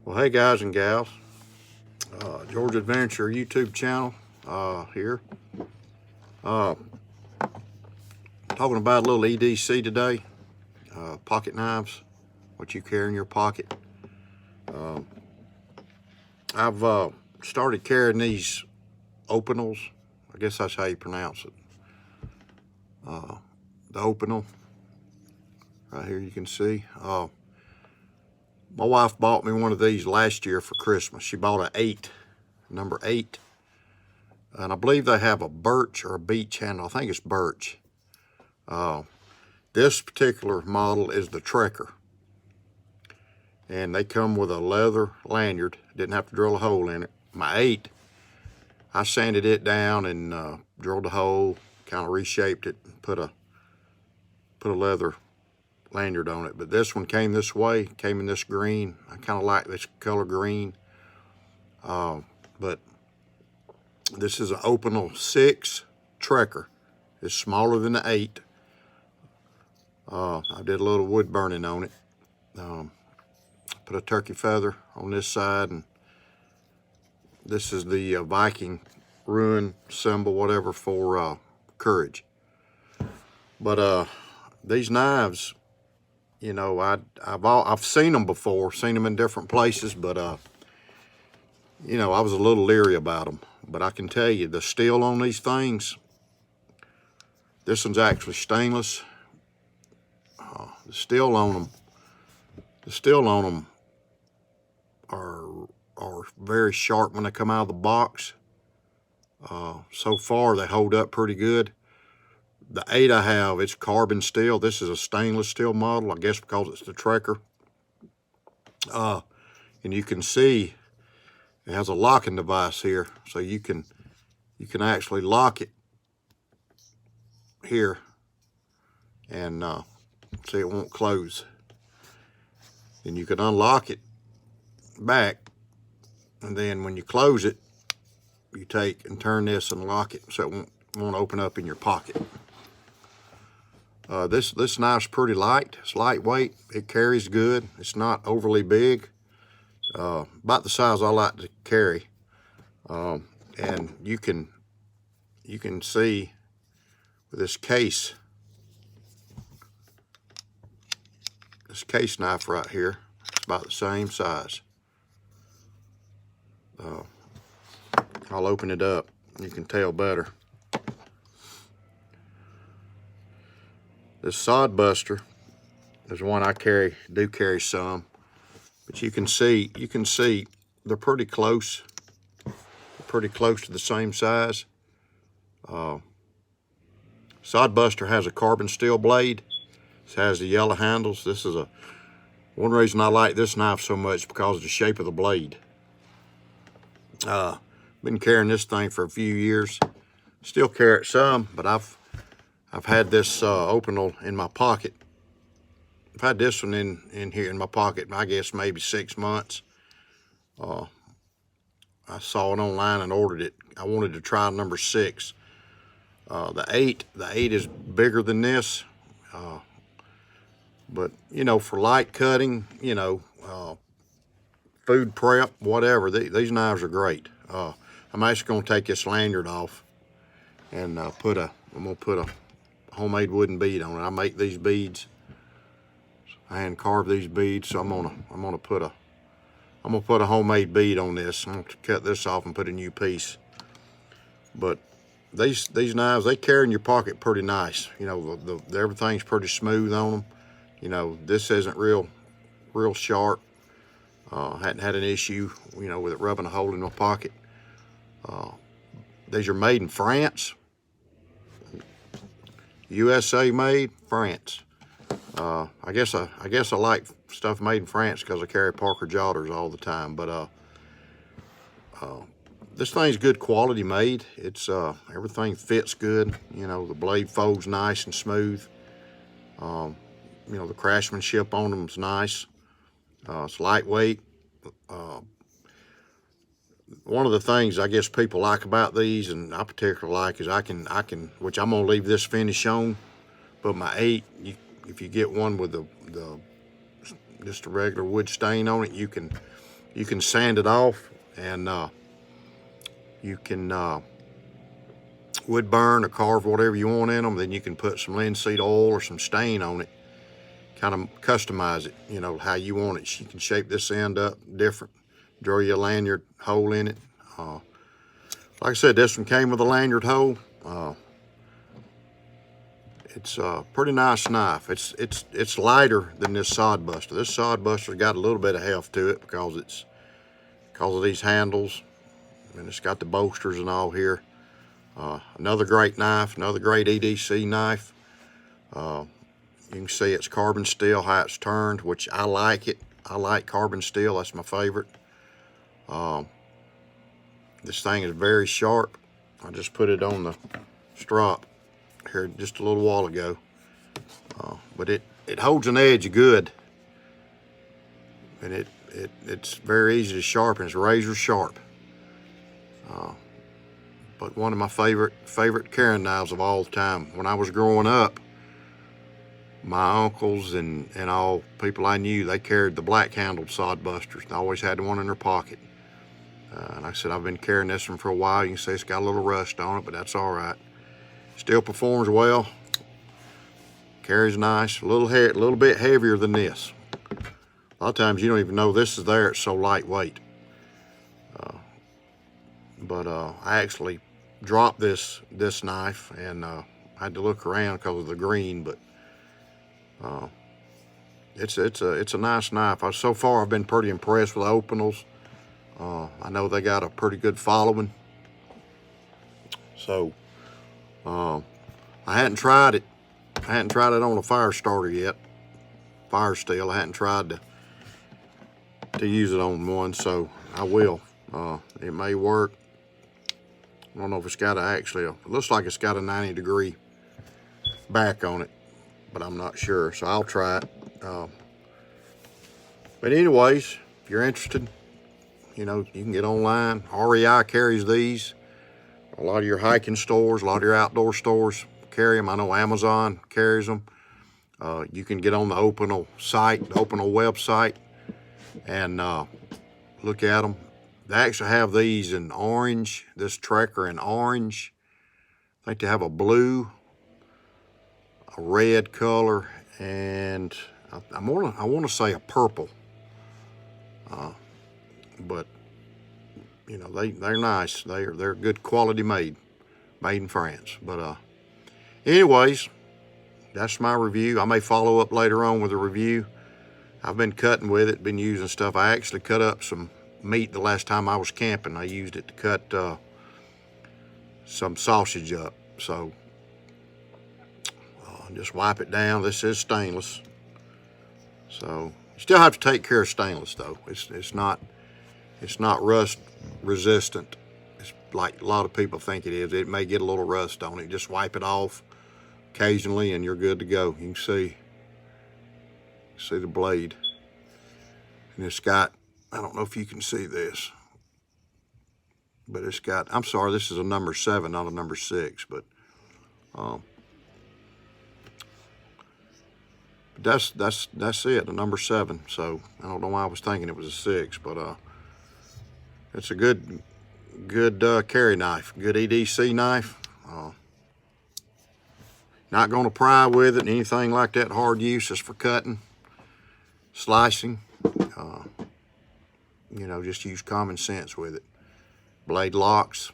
Well, hey guys and gals, George Adventure YouTube channel here. Talking about a little EDC today, pocket knives, what you carry in your pocket. I've started carrying these Opinels. I guess that's how you pronounce it. The Opinel, right here you can see. My wife bought me one of these last year for Christmas. She bought number 8. And I believe they have a birch or a beech handle. I think it's birch. This particular model is the Trekker. And they come with a leather lanyard. Didn't have to drill a hole in it. My 8, I sanded it down and drilled a hole, kind of reshaped it, and put a leather lanyard on it. But this one came this way, came in this green. I kind of like this color green. But this is an Opinel 6 Trekker. It's smaller than the 8. I did a little wood burning on it. Put a turkey feather on this side, and this is the Viking rune symbol, whatever, for courage. But these knives, you know, I've seen them before, seen them in different places, but you know, I was a little leery about them. But I can tell you, the steel on these things, this one's actually stainless. The steel on them are very sharp when they come out of the box. So far, they hold up pretty good. The 8 I have, it's carbon steel. This is a stainless steel model, I guess because it's the Trekker. And you can see it has a locking device here, so you can actually lock it here, and see, it won't close. And you can unlock it back, and then when you close it, you take and turn this and lock it so it won't open up in your pocket. This knife's pretty light. It's lightweight. It carries good. It's not overly big. About the size I like to carry. And you can see with this case knife right here, it's about the same size. I'll open it up. You can tell better. This Sodbuster is one I do carry some, but you can see they're pretty close. Pretty close to the same size. Sodbuster has a carbon steel blade. It has the yellow handles. This is one reason I like this knife so much, because of the shape of the blade. Been carrying this thing for a few years. Still carry it some, but I've had this Opinel in my pocket. I've had this one in here in my pocket, I guess maybe 6 months. I saw it online and ordered it. I wanted to try number 6. The 8 is bigger than this. But, you know, for light cutting, you know, food prep, whatever, these knives are great. I'm actually going to take this lanyard off and I'm going to put a homemade wooden bead on it. I make these beads. I hand carve these beads, so I'm gonna put a homemade bead on this. I'm gonna cut this off and put a new piece. But these knives, they carry in your pocket pretty nice. You know, everything's pretty smooth on them. You know, this isn't real sharp. Hadn't had an issue, you know, with it rubbing a hole in my pocket. These are made in France. USA made, France. I guess I like stuff made in France because I carry Parker Jotters all the time. But this thing's good quality made. It's everything fits good. You know, the blade folds nice and smooth. You know, the craftsmanship on them is nice. It's lightweight. One of the things I guess people like about these, and I particularly like, is I can, which I'm gonna leave this finish on, but my 8, if you get one with just a regular wood stain on it, you can You can sand it off, and you can wood burn or carve whatever you want in them. Then you can put some linseed oil or some stain on it, kind of customize it, you know, how you want it. You can shape this end up different, draw your lanyard hole in it. Like I said, this one came with a lanyard hole. It's a pretty nice knife. It's lighter than this Sodbuster. This Sodbuster's got a little bit of heft to it because of these handles, and it's got the bolsters and all here. Another great knife, another great EDC knife. You can see it's carbon steel, how it's turned, which I like it. I like carbon steel, that's my favorite. This thing is very sharp. I just put it on the strop here just a little while ago. But it holds an edge good. And it's very easy to sharpen. It's razor sharp. But one of my favorite carrying knives of all time. When I was growing up, my uncles and all people I knew, they carried the black-handled Sodbusters. They always had one in their pocket. And like I said, I've been carrying this one for a while. You can see it's got a little rust on it, but that's all right. Still performs well. Carries nice. A little bit heavier than this. A lot of times you don't even know this is there. It's so lightweight. But I actually dropped this knife, and I had to look around because of the green. But it's a nice knife. So far I've been pretty impressed with Opinels. I know they got a pretty good following. So I hadn't tried it. I hadn't tried it on a fire starter yet. Fire steel. I hadn't tried to use it on one, so I will. It may work. I don't know if it's got it looks like it's got a 90-degree back on it, but I'm not sure, so I'll try it. But anyways, if you're interested, you know, you can get online. REI carries these. A lot of your hiking stores, a lot of your outdoor stores carry them. I know Amazon carries them. You can get on the Opinel site, the Opinel website, and look at them. They actually have these in orange, this Trekker in orange. I think they have a blue, a red color, and I want to say a purple. But you know, they're nice. They're good quality made in France. But anyways, that's my review. I may follow up later on with a review. I've been cutting with it, been using stuff. I actually cut up some meat the last time I was camping. I used it to cut some sausage up. So just wipe it down. This is stainless, so you still have to take care of stainless though. It's not rust resistant. It's like a lot of people think it is. It may get a little rust on it. Just wipe it off occasionally and you're good to go. You can see the blade, and it's got, I don't know if you can see this, but it's got, I'm sorry, this is a number 7, not a number 6, but that's it, a number 7. So I don't know why I was thinking it was a 6, but it's a good carry knife, good EDC knife. Not going to pry with it, anything like that. Hard use, just for cutting, slicing. You know, just use common sense with it. Blade locks.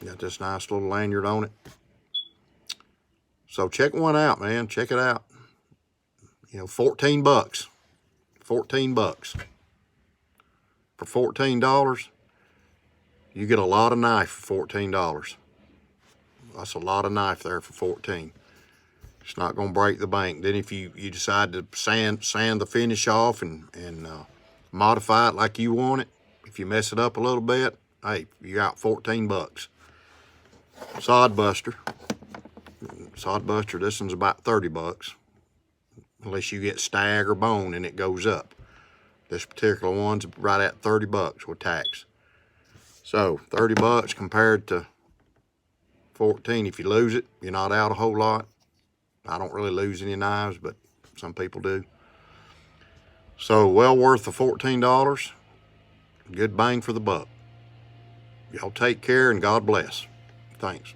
Got this nice little lanyard on it. So check one out, man. Check it out. You know, 14 bucks. 14 bucks. For $14, you get a lot of knife for $14. That's a lot of knife there for $14. It's not going to break the bank. Then if you decide to sand the finish off and modify it like you want it, if you mess it up a little bit, hey, you got 14 bucks. Sodbuster, this one's about 30 bucks. Unless you get stag or bone and it goes up. This particular one's right at 30 bucks with tax. So 30 bucks compared to 14. If you lose it, you're not out a whole lot. I don't really lose any knives, but some people do. So well worth the $14. Good bang for the buck. Y'all take care and God bless. Thanks.